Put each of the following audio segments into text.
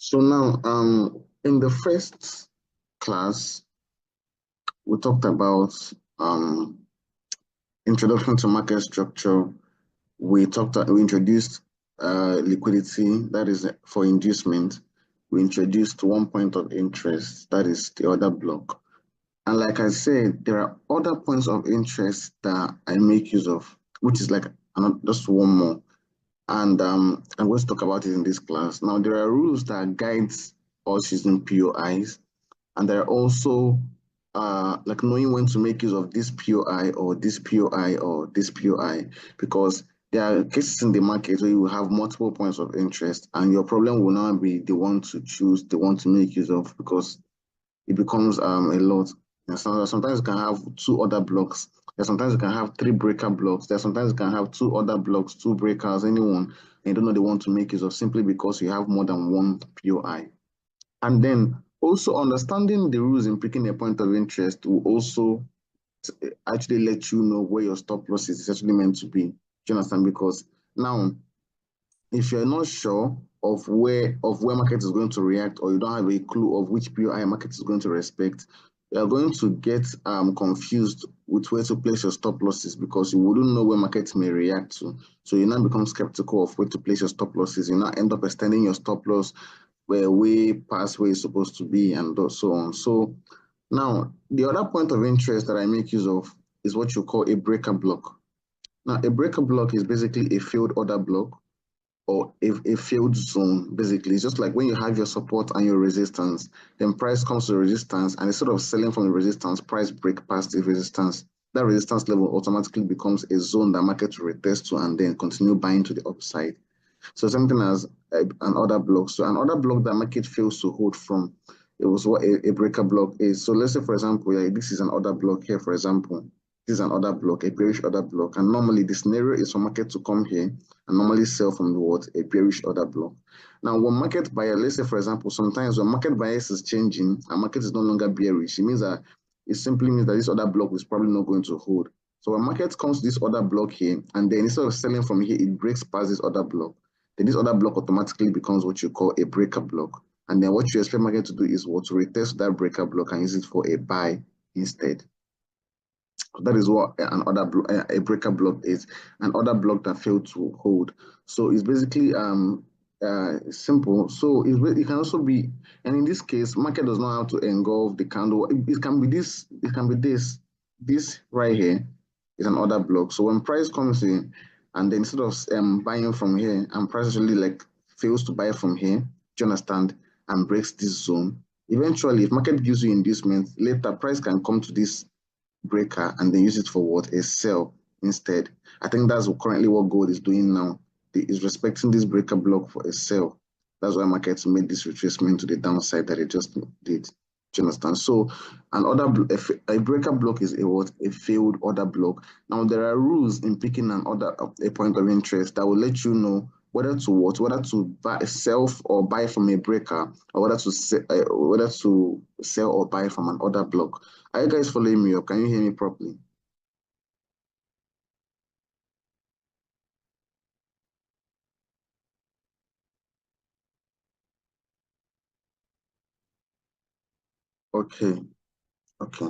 So now, in the first class, we talked about um, introduction to market structure. We introduced liquidity, that is for inducement. We introduced one point of interest, that is the order block. And like I said, there are other points of interest that I make use of, which is like just one more. And I'm going to talk about it in this class. Now, there are rules that guide us using POIs, and there are also like knowing when to make use of this POI or this POI or this POI, because there are cases in the market where you have multiple points of interest, and your problem will now be the one to choose, the one to make use of, because it becomes a lot. And sometimes you can have two other blocks. Sometimes you can have three breaker blocks. Sometimes you can have two other blocks, two breakers, anyone, and you don't know the one to make use of simply because you have more than one POI. And then also understanding the rules in picking a point of interest will also actually let you know where your stop loss is actually meant to be. Do you understand? Because now, if you're not sure of where market is going to react, or you don't have a clue of which POI market is going to respect, you're going to get confused with where to place your stop losses, because you wouldn't know where markets may react to. So you now become skeptical of where to place your stop losses. You now end up extending your stop loss way past where it's supposed to be, and so on. So now, the other point of interest that I make use of is what you call a breaker block. Now, a breaker block is basically a failed order block, or a failed zone. Basically, it's just like when you have your support and your resistance, then price comes to the resistance, and instead of selling from the resistance, price break past the resistance. That resistance level automatically becomes a zone that market will retest to and then continue buying to the upside. So something as an order block. So an order block that market fails to hold from, it was what a breaker block is. So let's say, for example, this is an order block here, for example. This is an order block, a bearish order block. And normally the scenario is for market to come here and normally sell from the what? A bearish order block. Now, when market buyer, let's say, for example, sometimes when market bias is changing and market is no longer bearish, it means that it simply means that this order block is probably not going to hold. So when market comes to this order block here, and then instead of selling from here, it breaks past this order block, then this other block automatically becomes what you call a breaker block. And then what you expect market to do is what? To retest that breaker block and use it for a buy instead. So that is what a breaker block is, an order block that failed to hold. So it's basically simple. So it can also be, and in this case, market does not have to engulf the candle. It can be this, it can be this right here is an order block. So when price comes in, and then instead of buying from here, and price actually like fails to buy from here, do you understand, and breaks this zone, eventually, if market gives you inducement, later price can come to this breaker and then use it for what? A sell instead. I think that's currently what gold is doing now. It is respecting this breaker block for a sell. That's why markets made this retracement to the downside that it just did. Do you understand? So a breaker block is a failed order block. Now there are rules in picking a point of interest that will let you know whether to buy, sell or buy from a breaker, or whether to sell or buy from an order block. Are you guys following me up? Can you hear me properly? Okay, okay.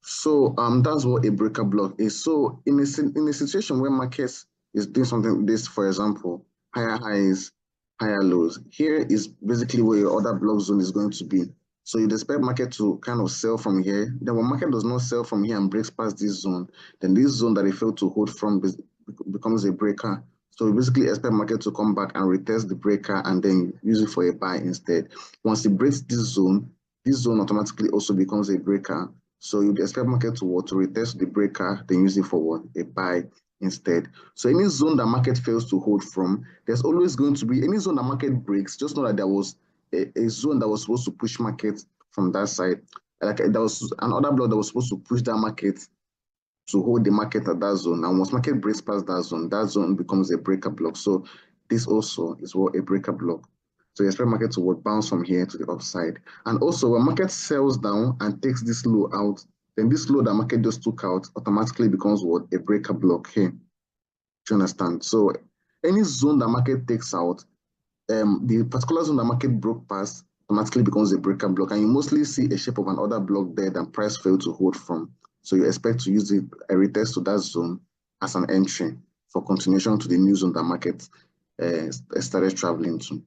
So that's what a breaker block is. So in a situation where markets is doing something like this, for example, higher highs, higher lows, here is basically where your order block zone is going to be. So you'd expect market to kind of sell from here. Then when market does not sell from here and breaks past this zone, then this zone that it failed to hold from becomes a breaker. So we basically expect market to come back and retest the breaker and then use it for a buy instead. Once it breaks this zone automatically also becomes a breaker. So you'd expect market to retest the breaker, then use it for what? A buy instead. So any zone that market fails to hold from, there's always going to be any zone that market breaks. Just know that there was a zone that was supposed to push market from that side. Like there was another block that was supposed to push that market to hold the market at that zone. And once market breaks past that zone becomes a breaker block. So this also is what a breaker block. So you expect market to bounce from here to the upside. And also when market sells down and takes this low out, then this low that market just took out automatically becomes what? A breaker block here. Do you understand? So any zone that market takes out, the particular zone the market broke past automatically becomes a breaker block, and you mostly see a shape of an order block there that price failed to hold from. So you expect to use it a retest to that zone as an entry for continuation to the new zone that market started traveling to.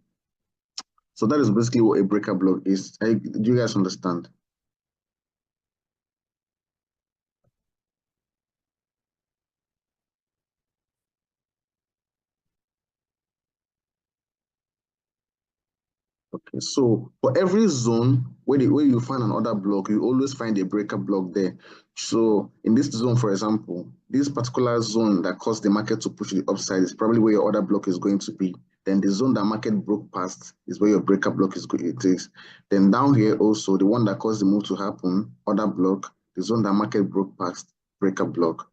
So that is basically what a breaker block is. Do you guys understand? Okay, so for every zone where you find an order block, you always find a breaker block there. So in this zone, for example, this particular zone that caused the market to push to the upside is probably where your order block is going to be. Then the zone that market broke past is where your breaker block is going. It is. Then down here also, the one that caused the move to happen, order block, the zone that market broke past, breaker block.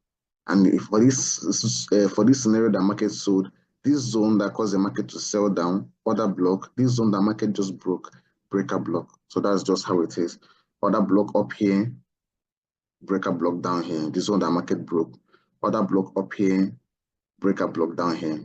And if for this scenario that market sold, this zone that caused the market to sell down, order block, this zone that market just broke, breaker block. So that's just how it is. Order block up here, breaker block down here. This zone that market broke. Order block up here, breaker block down here.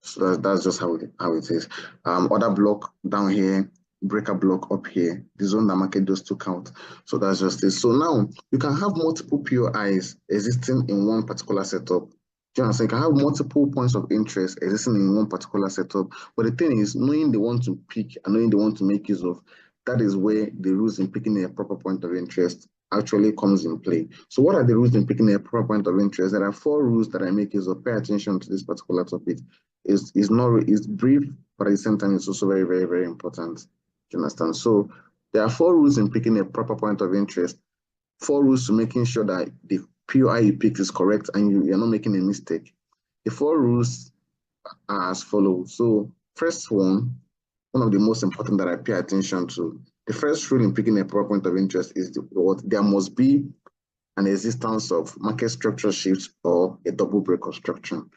So that's just how it is. Order block down here, breaker block up here. The zone that market just took out. So that's just it. So now you can have multiple POIs existing in one particular setup. Do you understand? You can have multiple points of interest existing in one particular setup. But the thing is, knowing the one to pick and knowing the one to make use of, that is where the rules in picking a proper point of interest actually comes in play. So what are the rules in picking a proper point of interest? There are 4 rules that I make use of. Pay attention to this particular topic. Is not is brief, but at the same time it's also very, very, very important. Do you understand? So there are 4 rules in picking a proper point of interest. 4 rules to making sure that the POI you picked is correct and you're not making a mistake. The 4 rules are as follows. So first one of the most important that I pay attention to, the first rule in picking a proper point of interest is what there must be an existence of market structure shifts or a double break construction.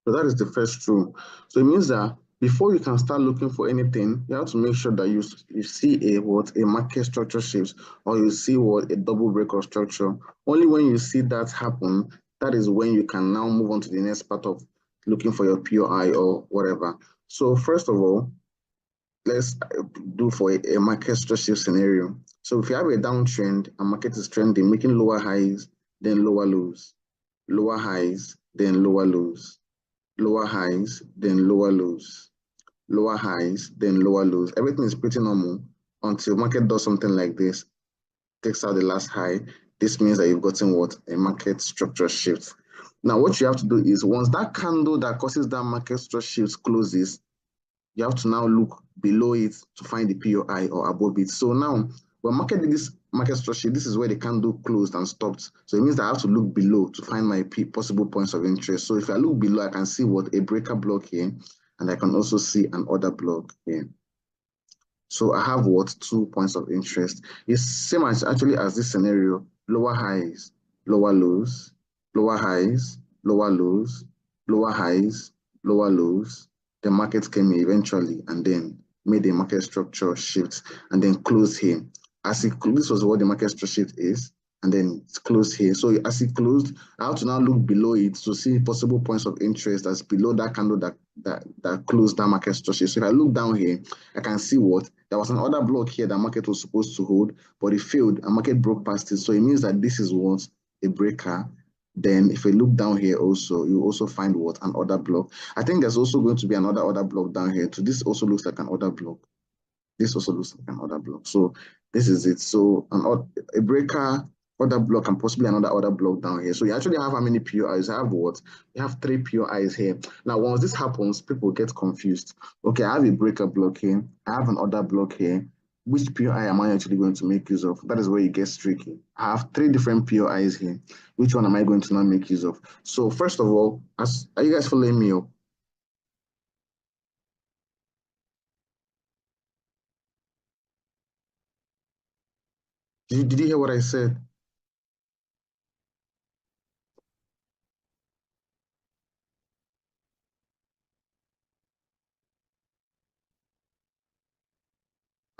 So that is the first rule. So it means that before you can start looking for anything, you have to make sure that you see a market structure shifts, or you see what a double break of structure. Only when you see that happen, that is when you can now move on to the next part of looking for your POI or whatever. So first of all, let's do for a market structure shift scenario. So if you have a downtrend and market is trending, making lower highs, then lower lows, lower highs, then lower lows, lower highs, then lower lows, lower highs, then lower lows. Everything is pretty normal until market does something like this, takes out the last high. This means that you've gotten what? A market structure shift. Now, what you have to do is once that candle that causes that market structure shift closes, you have to now look below it to find the POI or above it. So now, when market did this market structure, this is where the candle closed and stopped. So it means that I have to look below to find my possible points of interest. So if I look below, I can see what a breaker block here, and I can also see an order block here. So I have what 2 points of interest. It's same as actually as this scenario: lower highs, lower lows, lower highs, lower lows, lower highs, lower lows. The market came here eventually and then made the market structure shift and then closed here. This was what the market structure shift is, and then it's closed here. So as it closed, I have to now look below it to see possible points of interest that's below that candle that closed that market structure. So if I look down here, I can see what there was an order block here that market was supposed to hold, but it failed and market broke past it. So it means that this is what a breaker. Then if you look down here also, you also find what an order block. I think there's also going to be another order block down here too. This also looks like an order block. This also looks like an order block. So this is it. So a breaker, order block, and possibly another order block down here. So you actually have how many POIs? I have what? You have 3 POIs here. Now, once this happens, people get confused. Okay, I have a breaker block here. I have an order block here. Which POI am I actually going to make use of? That is where it gets tricky. I have 3 different POIs here. Which one am I going to now make use of? So first of all, are you guys following me up? Did you hear what I said?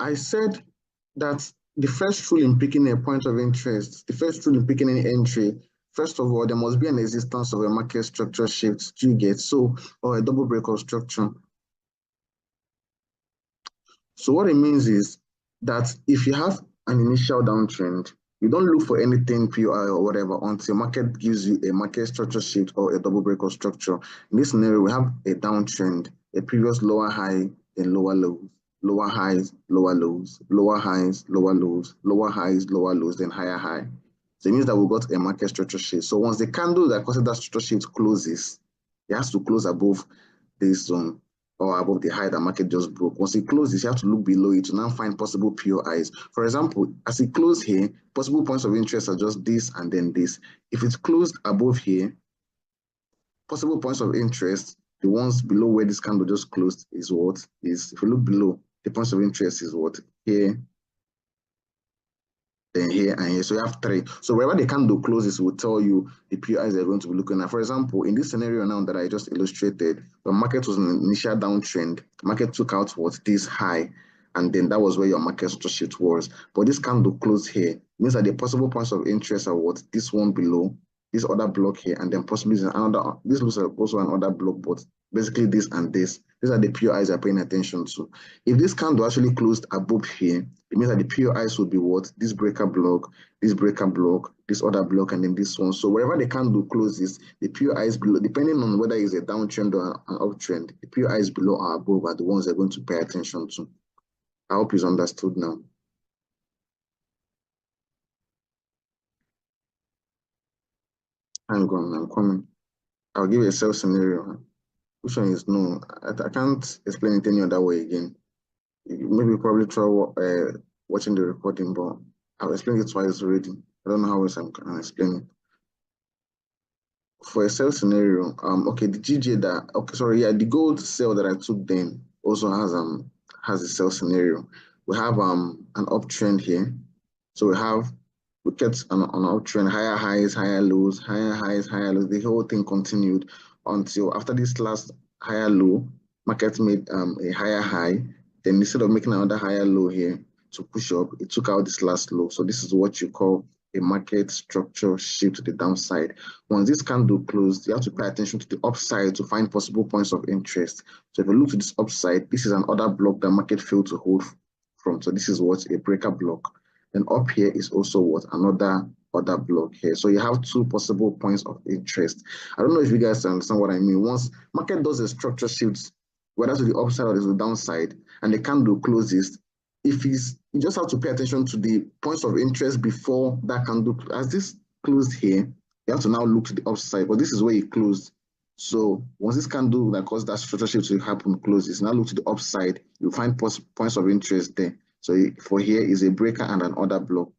I said that the first rule in picking a point of interest, the first rule in picking any entry, first of all, there must be an existence of a market structure shift. Do you get so, or a double breakout structure? So what it means is that if you have an initial downtrend, you don't look for anything PI or whatever until market gives you a market structure shift or a double breakout structure. In this scenario, we have a downtrend, a previous lower high, then lower lows, lower highs, lower lows, lower highs, lower lows, lower highs, lower lows, then higher high. So it means that we got a market structure shift. So once the candle that causes that structure shift closes, it has to close above this zone or above the high that market just broke. Once it closes, you have to look below it to now find possible POIs. For example, as it closed here, possible points of interest are just this and then this. If it's closed above here, possible points of interest, the ones below where this candle just closed is what is, if you look below, the points of interest is what? Here, then here and here. So you have three. So wherever the candle closes will tell you the PIs they're going to be looking at. For example, in this scenario now that I just illustrated, the market was in an initial downtrend. The market took out what this high, and then that was where your market structure shift was. But this candle closed here. It means that the possible points of interest are what? This one below, this other block here, and then possibly another. This looks like also another block, but basically this and this. These are the PIs I'm paying attention to. If this candle actually closed above here, it means that the POIs would be what? This breaker block, this other block, and then this one. So wherever the candle closes, the POIs below, depending on whether it's a downtrend or an uptrend, the POIs below or above are the ones they're going to pay attention to. I hope it's understood now. Hang on, I'm coming. I'll give you a self scenario. Which one is no? I can't explain it any other way again. Maybe probably try watching the recording, but I've explained it twice already. I don't know how else I can explain it. For a sell scenario, okay, the GJ that, okay, sorry, yeah, the gold sell that I took then also has a sell scenario. We have an uptrend here. So we kept an uptrend, higher highs, higher lows, higher highs, higher lows. The whole thing continued until after this last higher low, market made a higher high. Then instead of making another higher low here to push up, it took out this last low. So this is what you call a market structure shift to the downside. Once this candle closed, you have to pay attention to the upside to find possible points of interest. So if you look to this upside, this is another block that market failed to hold from. So this is what a breaker block. And up here is also what another block here. So you have two possible points of interest. I don't know if you guys understand what I mean. Once market does a structure shift, whether to the upside or to the downside, and the candle closes, if it's, you just have to pay attention to the points of interest before that candle. As this closed here, you have to now look to the upside, but this is where it closed. So once this candle that caused that structure shift to happen closes, now look to the upside, you'll find points of interest there. So for here is a breaker and an order block.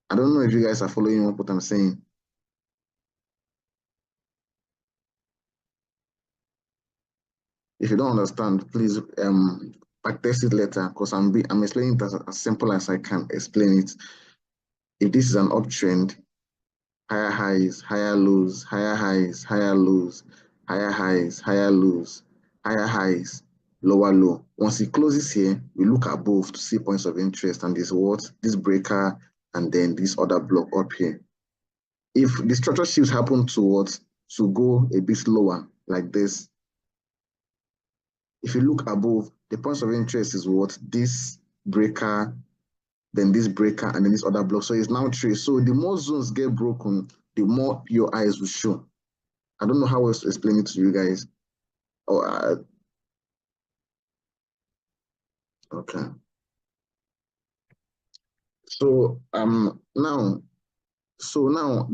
I don't know if you guys are following what I'm saying. If you don't understand, please backtest it later because I'm explaining it as simple as I can explain it. If this is an uptrend, higher highs, higher lows, higher highs, higher lows, higher highs, higher lows, higher highs, lower low. Once it closes here, we look above to see points of interest, and this what? This breaker and then this other block up here. If the structure shifts happen towards to go a bit lower like this, if you look above, the points of interest is what? This breaker, then this breaker, and then this other block. So it's now three. So the more zones get broken, the more your eyes will show. I don't know how else to explain it to you guys. Oh, okay. So now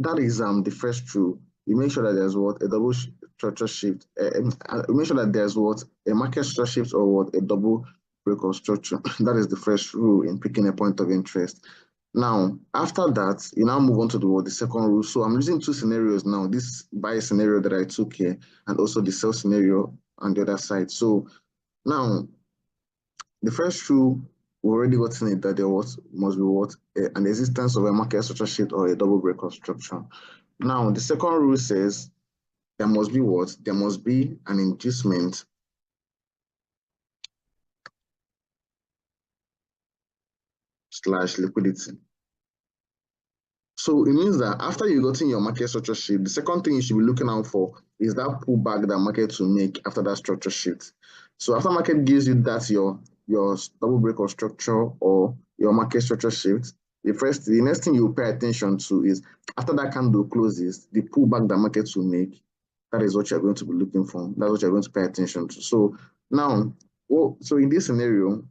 that is the first rule. You make sure that there's what a double structure shift. You make sure that there's what a market structure shift or what a double breakout structure. That is the first rule in picking a point of interest. Now, after that, you now move on to the second rule. So I'm using two scenarios now, this buy scenario that I took here and also the sell scenario on the other side. So now, the first rule, we already gotten it that there must be what? An existence of a market structure shift or a double breakout structure. Now, the second rule says there must be what? There must be an inducement slash liquidity. So it means that after you've gotten your market structure shift, the second thing you should be looking out for is that pullback that market will make after that structure shift. So after market gives you that your double break of structure or your market structure shift, the next thing you pay attention to is after that candle closes, the pullback that market will make. That is what you're going to be looking for. That's what you're going to pay attention to. So now, so in this scenario,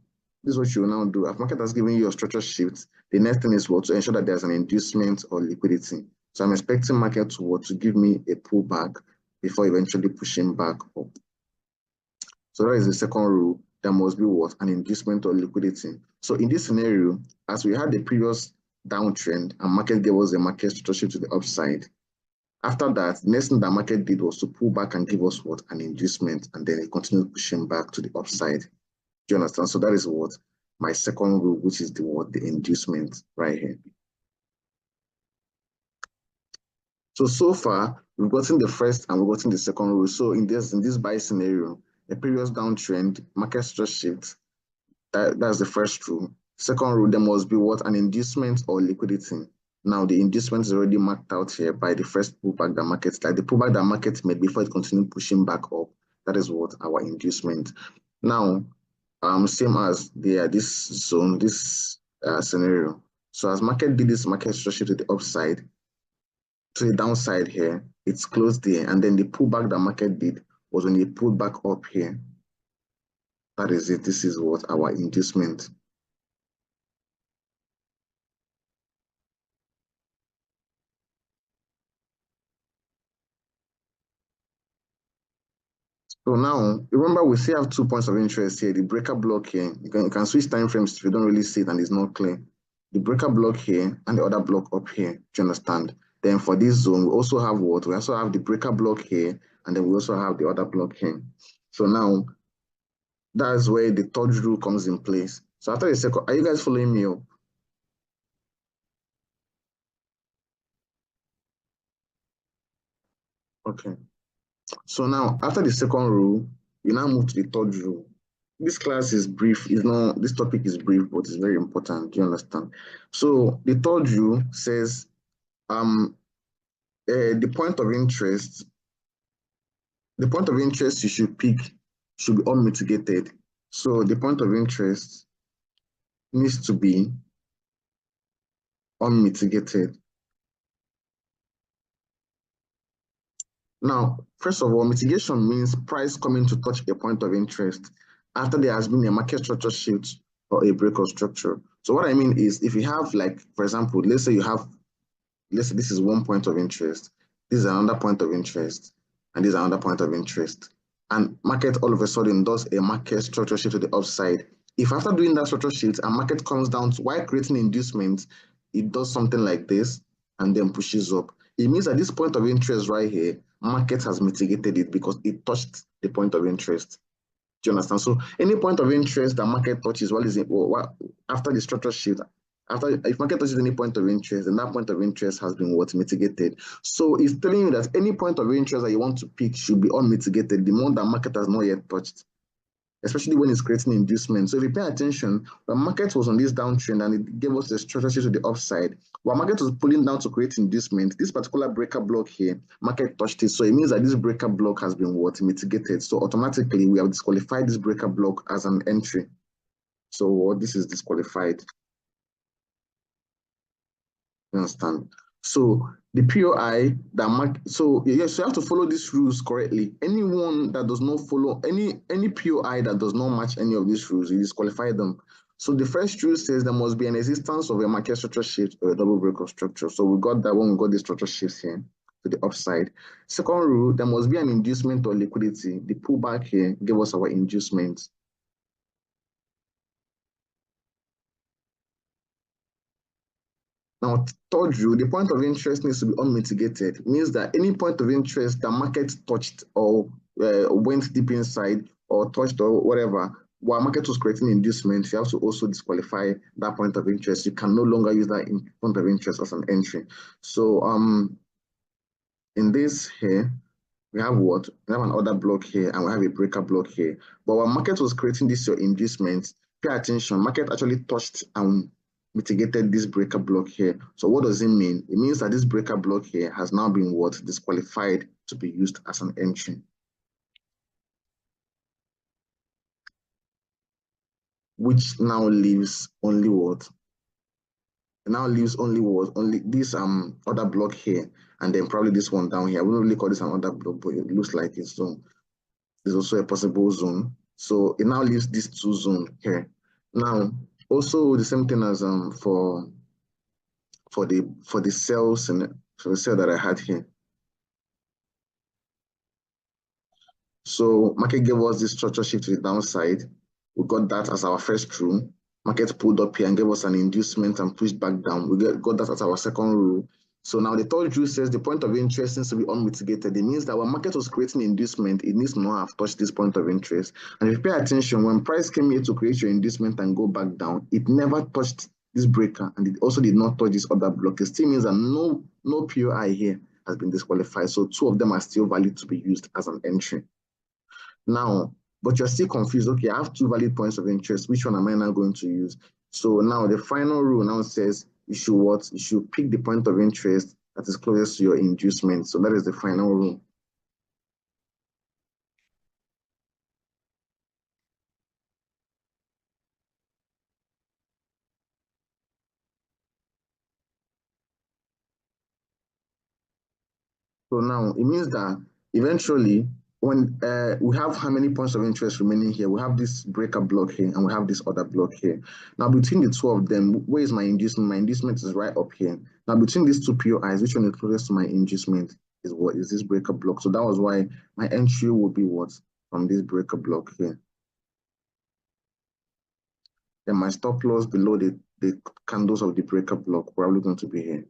this is what you will now do. If market has given you your structure shift, the next thing is what to ensure that there's an inducement or liquidity. So I'm expecting market to give me a pullback before eventually pushing back up. So that is the second rule. There must be what? An inducement or liquidity. So in this scenario, as we had the previous downtrend and market gave us a market structure shift to the upside, after that, the next thing that market did was to pull back and give us what? An inducement, and then it continued pushing back to the upside. Do you understand? So that is what my second rule, which is the inducement right here. So far, we've gotten the first and we've gotten the second rule. So in this buy scenario, a previous downtrend, market structure shift, that's the first rule. Second rule, there must be what? An inducement or liquidity. Now the inducement is already marked out here by the first pullback that market, like the pullback that market made before it continued pushing back up. That is what our inducement. Now, same as this zone, this scenario. So as market did this market structure to the upside, to the downside here, it's closed there, and then the pullback that market did was when it pulled back up here. That is it. This is what our inducement. So now, remember, we still have 2 points of interest here. The breaker block here, you can switch time frames if you don't really see it and it's not clear. The breaker block here and the other block up here, do you understand? Then for this zone, we also have what? We also have the breaker block here, and then we also have the other block here. So now, that's where the third rule comes in place. So after the second, are you guys following me up? Okay. So now, after the second rule, you now move to the third rule. This class is brief. This topic is brief, but it's very important. Do you understand? So the third rule says, the point of interest you should pick should be unmitigated. So the point of interest needs to be unmitigated. Now, first of all, mitigation means price coming to touch a point of interest after there has been a market structure shift or a break of structure. So what I mean is, if you have, like, for example, let's say this is one point of interest, this is another point of interest, and this is another point of interest, and market all of a sudden does a market structure shift to the upside. If after doing that structure shift and market comes down while creating inducement, it does something like this and then pushes up, it means that this point of interest right here, market has mitigated it because it touched the point of interest. Do you understand? So any point of interest that market touches after the structure shift, if market touches any point of interest, then that point of interest has been mitigated. So it's telling you that any point of interest that you want to pick should be unmitigated, the one that market has not yet touched, especially when it's creating inducement. So if you pay attention, the market was on this downtrend and it gave us the structure shift to the upside. While market was pulling down to create inducement, this particular breaker block here, market touched it. So it means that this breaker block has been mitigated. So automatically we have disqualified this breaker block as an entry. So this is disqualified. You understand? So the POI so yes, you have to follow these rules correctly. Anyone that does not follow any POI that does not match any of these rules, you disqualify them. So the first rule says there must be an existence of a market structure shift or a double break of structure. So we got that when we got the structure shifts here to the upside. Second rule, there must be an inducement or liquidity. The pullback here gave us our inducement. Now, third rule, the point of interest needs to be unmitigated. It means that any point of interest that market touched or went deep inside or touched or whatever, while market was creating inducement, you have to also disqualify that point of interest. You can no longer use that point of interest as an entry. So in this here, we have what? We have an order block here and we have a breaker block here. But while market was creating this your inducement, pay attention, market actually touched and mitigated this breaker block here. So what does it mean? It means that this breaker block here has now been what? Disqualified to be used as an entry. Which now leaves only what? It now leaves only what? Only this other block here, and then probably this one down here. We don't really call this another block, but it looks like it's zone. There's also a possible zone. So it now leaves these two zones here. Now, also the same thing as for the cells and for the cell that I had here. So market gave us this structure shift to the downside. We got that as our first rule. Market pulled up here and gave us an inducement and pushed back down. We got that as our second rule. So now the third rule says the point of interest needs to be unmitigated. It means that when market was creating inducement, it needs to not have touched this point of interest. And if you pay attention, when price came here to create your inducement and go back down, it never touched this breaker, and it also did not touch this other block. It still means that no POI here has been disqualified. So two of them are still valid to be used as an entry. Now, but you're still confused. Okay, I have two valid points of interest. Which one am I now going to use? So now the final rule now says you should what? You should pick the point of interest that is closest to your inducement. So that is the final rule. So now it means that eventually, when we have how many points of interest remaining here, we have this breaker block here and we have this other block here. Now between the two of them, where is my inducement? My inducement is right up here. Now between these two POIs, which one is closest to my inducement is what? Is this breaker block. So that was why my entry would be what? From this breaker block here. Then my stop loss below the candles of the breaker block probably going to be here.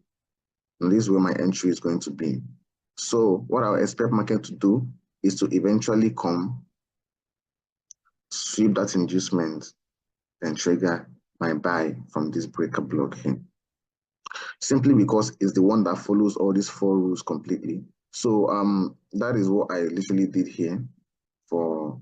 And this is where my entry is going to be. So what I expect market to do is to eventually come, sweep that inducement, then trigger my buy from this breaker block here. Simply because it's the one that follows all these four rules completely. So that is what I literally did here for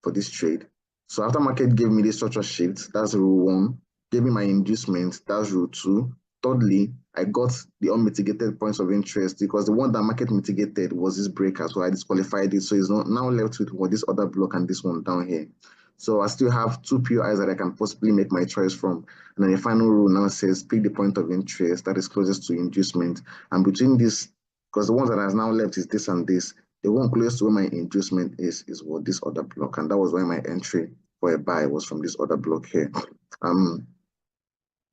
this trade. So after market gave me the structure shift, that's rule one, gave me my inducement, that's rule two. Thirdly, I got the unmitigated points of interest because the one that market mitigated was this breaker, so I disqualified it. So it's not now left with what this other block and this one down here. So I still have two POIs that I can possibly make my choice from. And then the final rule now says pick the point of interest that is closest to inducement. And between this, because the ones that has now left is this and this, the one closest to where my inducement is what this other block. And that was why my entry for a buy was from this other block here.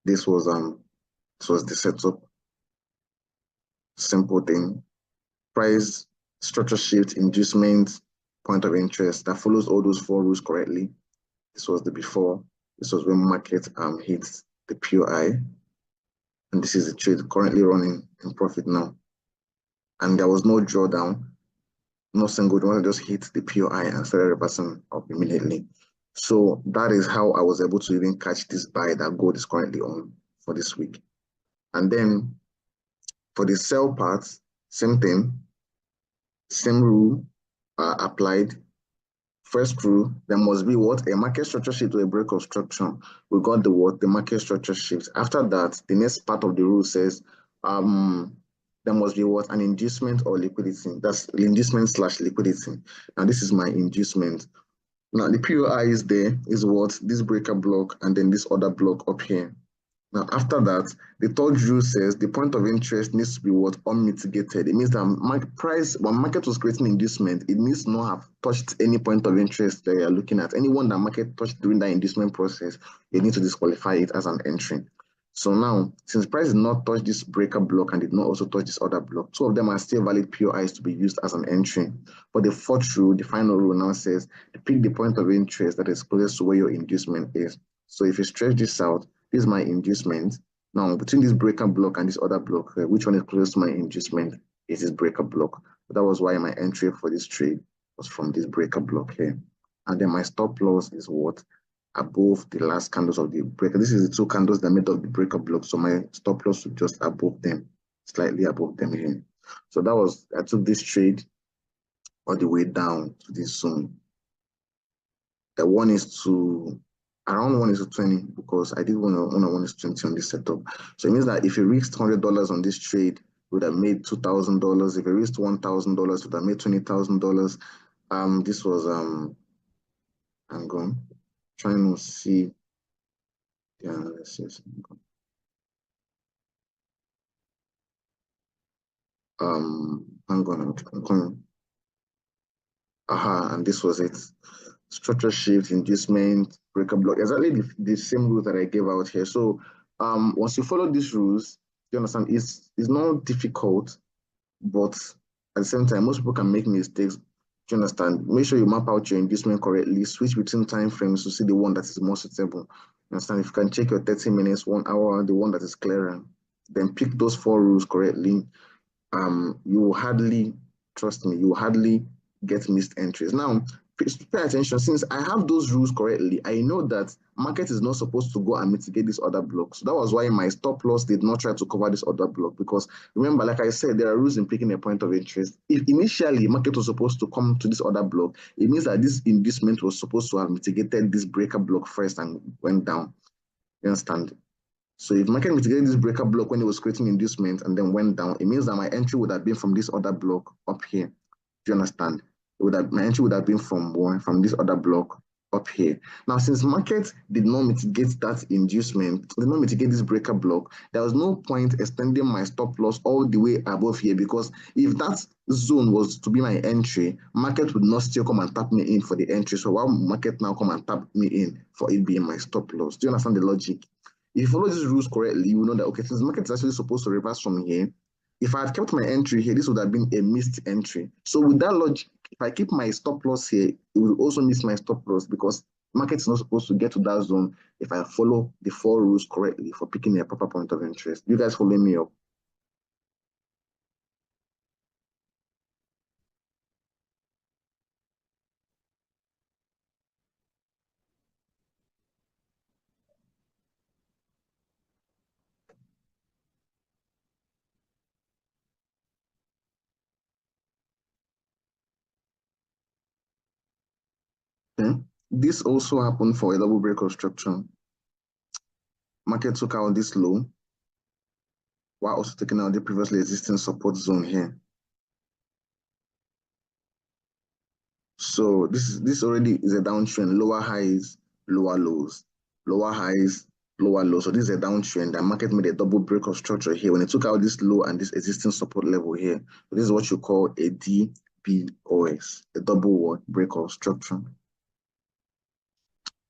This was the setup. Simple thing. Price, structure shift, inducement, point of interest that follows all those four rules correctly. This was the before. This was when market hits the POI. And this is the trade currently running in profit now. And there was no drawdown, no single one, just hit the POI and started reversing up immediately. So that is how I was able to even catch this buy that gold is currently on for this week. And then for the sell part, same thing, same rule applied. First rule, there must be what? A market structure shift to a break of structure. We got the what? The market structure shift. After that, the next part of the rule says there must be what? An inducement or liquidity. That's inducement / liquidity. Now this is my inducement. Now the POI is there, is what? This breaker block and then this other block up here. Now, after that, the third rule says the point of interest needs to be what? Unmitigated. It means that when market was creating inducement, it needs to not have touched any point of interest that you're looking at. Anyone that market touched during that inducement process, you need to disqualify it as an entry. So now, since price did not touch this breaker block and did not also touch this other block, two of them are still valid POIs to be used as an entry. But the fourth rule, the final rule now says, pick the point of interest that is closest to where your inducement is. So if you stretch this out, this is my inducement. Now, between this breaker block and this other block, which one is closest to my inducement is this breaker block. So that was why my entry for this trade was from this breaker block here. And then my stop loss is what? Above the last candles of the breaker. This is the two candles that made up the breaker block. So my stop loss was just above them, slightly above them here. So that was, I took this trade all the way down to this zone. The one is to around 1 is to 20 because I did 1 is 20 on this setup. So it means that if you risked $100 on this trade, you would have made $2,000. If you risked $1,000, you would have made $20,000. This was hang on, trying to see the analysis. Hang on, I'm coming. Aha, and this was it. Structure shift, inducement, breaker block. Exactly the same rule that I gave out here. So once you follow these rules, you understand it's not difficult, but at the same time, most people can make mistakes. Do you understand? Make sure you map out your inducement correctly, switch between time frames to see the one that is more suitable. You understand? If you can check your 30 minutes, 1 hour, the one that is clearer, then pick those four rules correctly, you will hardly, trust me, you will hardly get missed entries. Now, pay attention, since I have those rules correctly, I know that market is not supposed to go and mitigate this other block. So that was why my stop loss did not try to cover this other block, because remember, like I said, there are rules in picking a point of interest. If initially market was supposed to come to this other block, it means that this inducement was supposed to have mitigated this breaker block first and went down. You understand? So if market mitigated this breaker block when it was creating inducement and then went down, it means that my entry would have been from this other block up here. Do you understand? My entry would have been from this other block up here. Now, since market did not mitigate that inducement, did not mitigate this breaker block, there was no point extending my stop loss all the way above here, because if that zone was to be my entry, market would not still come and tap me in for the entry. So why would market now come and tap me in for it being my stop loss? Do you understand the logic? If you follow these rules correctly, you will know that, okay, since the market is actually supposed to reverse from here, if I had kept my entry here, this would have been a missed entry. So with that logic, if I keep my stop loss here, it will also miss my stop loss, because market is not supposed to get to that zone if I follow the four rules correctly for picking a proper point of interest. You guys follow me up? Okay. This also happened for a double break of structure. Market took out this low while also taking out the previously existing support zone here. So this already is a downtrend, lower highs, lower lows, lower highs, lower lows. So this is a downtrend. The market made a double break of structure here when it took out this low and this existing support level here. So this is what you call a DBOS, a double what break of structure.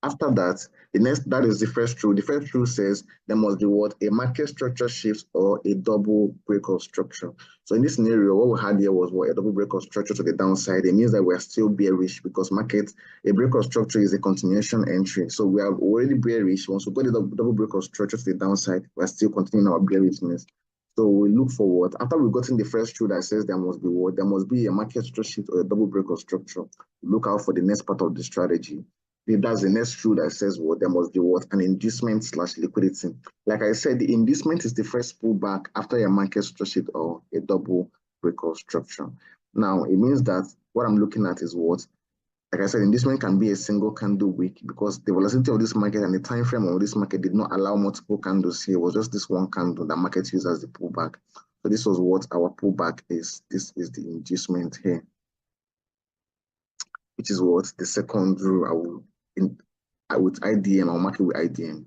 After that, that is the first rule. The first rule says there must be what? A market structure shift or a double break of structure. So in this scenario, what we had here was what? A double break of structure to the downside. It means that we're still bearish, because a break of structure is a continuation entry. So we are already bearish. Once we got the double break of structure to the downside, we're still continuing our bearishness. So we look forward. After we've gotten the first rule that says there must be what? There must be a market structure shift or a double break of structure. Look out for the next part of the strategy. That's the next rule that says what? There must be what? An inducement / liquidity. Like I said, the inducement is the first pullback after a market structure or a double breakout structure. Now, it means that what I'm looking at is what? Like I said, inducement can be a single candle wick, because the volatility of this market and the time frame of this market did not allow multiple candles here. It was just this one candle that market used as the pullback. So this was what our pullback is. This is the inducement here, which is what the second rule with IDM, I'll mark it with IDM.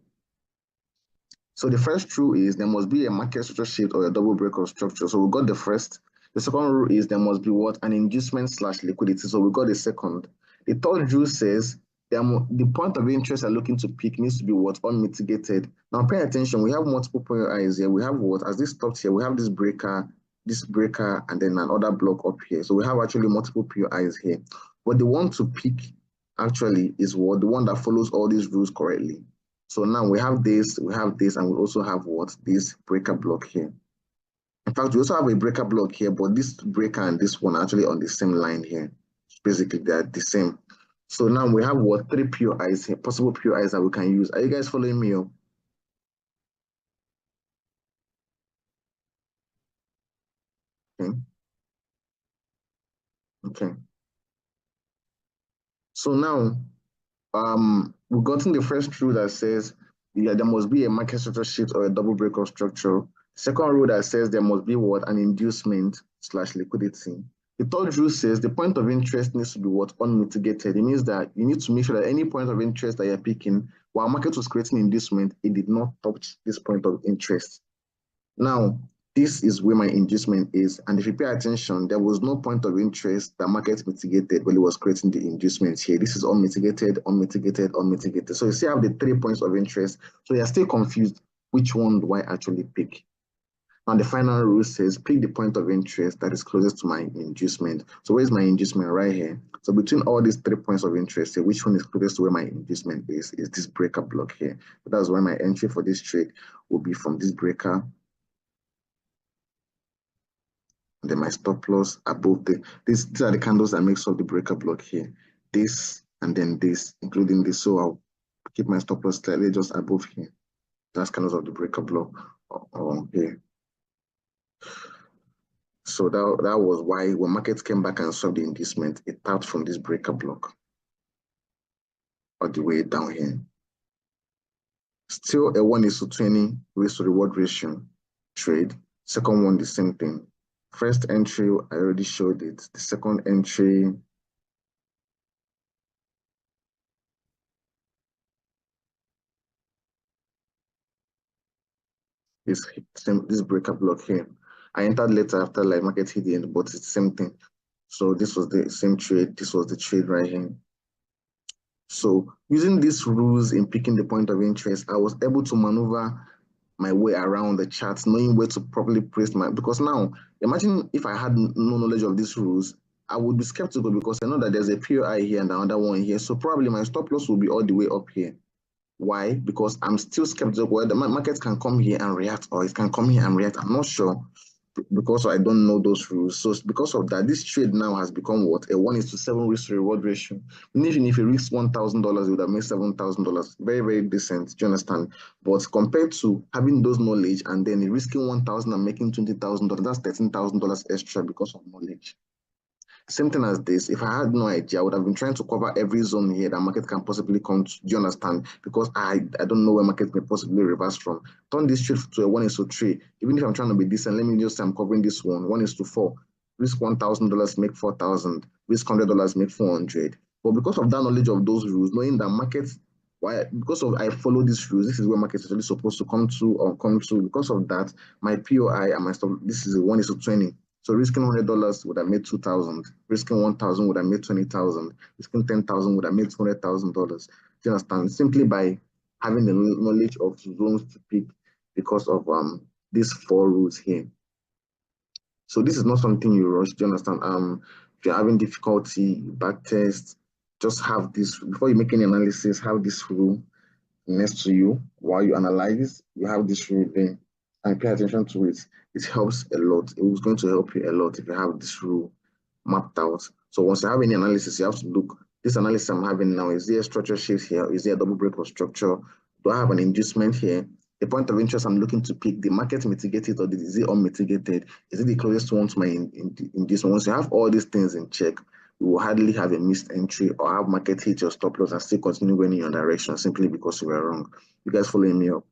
So the first rule is there must be a market structure shift or a double break of structure. So we got the first. The second rule is there must be what? An inducement / liquidity. So we got the second. The third rule says the point of interest you're looking to pick needs to be what? Unmitigated. Now pay attention. We have multiple PRIs here. We have what? As this stopped here, we have this breaker, and then another block up here. So we have actually multiple PRIs here. But the one to pick actually is what? The one that follows all these rules correctly. So now we have this, and we also have what? This breaker block here. In fact, we also have a breaker block here, but this breaker and this one are actually on the same line here. Basically, they're the same. So now we have what? 3 POIs here, possible POIs that we can use. Are you guys following me up? Okay. Okay. So now we've gotten the first rule that says there must be a market structure shift or a double breakup structure. Second rule that says there must be what? An inducement / liquidity. The third rule says the point of interest needs to be what? Unmitigated. It means that you need to make sure that any point of interest that you're picking, while market was creating inducement, it did not touch this point of interest. Now, this is where my inducement is. And if you pay attention, there was no point of interest that market mitigated when it was creating the inducement here. This is unmitigated, unmitigated, unmitigated. So you see I have the 3 points of interest. So you're still confused. Which one do I actually pick? Now the final rule says pick the point of interest that is closest to my inducement. So where's my inducement? Right here. So between all these 3 points of interest, which one is closest to where my inducement is this breaker block here. So that's why my entry for this trade will be from this breaker. And then my stop loss above these are the candles that makes up the breaker block here. This and then this, including this. So I'll keep my stop loss slightly just above here. That's candles of the breaker block here. So that was why when markets came back and saw the inducement, it tapped from this breaker block all the way down here. Still a 1:20 risk to reward ratio trade. Second one, the same thing. First entry, I already showed it. The second entry is this breaker block here. I entered later after like market hit the end, but it's the same thing. So this was the same trade. This was the trade right here. So using these rules in picking the point of interest, I was able to maneuver my way around the charts, knowing where to properly place because now imagine if I had no knowledge of these rules, I would be skeptical because I know that there's a POI here and another one here. So probably my stop loss will be all the way up here. Why? Because I'm still skeptical whether the market can come here and react or it can come here and react. I'm not sure because I don't know those rules. So because of that, this trade now has become what? A 1:7 risk to reward ratio. And even if you risk $1,000, you would have made $7,000. Very, very decent. Do you understand? But compared to having those knowledge and then risking 1,000 and making $20,000, that's $13,000 extra because of knowledge. Same thing as this. If I had no idea, I would have been trying to cover every zone here that market can possibly come to. Do you understand? Because I don't know where market may possibly reverse from. Turn this trade to a 1:3. Even if I'm trying to be decent, let me just say I'm covering this one. 1:4. Risk $1,000, make 4,000. Risk $100, make 400. But because of that knowledge of those rules, knowing that markets, because of I follow these rules, this is where market is really supposed to come to or come to. Because of that, my POI and my stop, this is a 1:20. So risking $100 would have made 2,000. Risking 1,000 would have made 20,000. Risking 10,000 would have made $200,000. Do you understand? Simply by having the knowledge of zones to pick because of these 4 rules here. So this is not something you rush. Do you understand? If you're having difficulty, back test, just have this before you make any analysis. Have this rule next to you while you analyze. You have this rule there. And pay attention to it. It helps a lot. It was going to help you a lot if you have this rule mapped out. So once you have any analysis, you have to look. This analysis I'm having now, is there a structure shift here? Is there a double break of structure? Do I have an inducement here? The point of interest I'm looking to pick, the market mitigated or is it unmitigated? Is it the closest one to my inducement? Once you have all these things in check, you will hardly have a missed entry or have market hit your stop loss and still continue going in your direction simply because you were wrong. You guys following me up?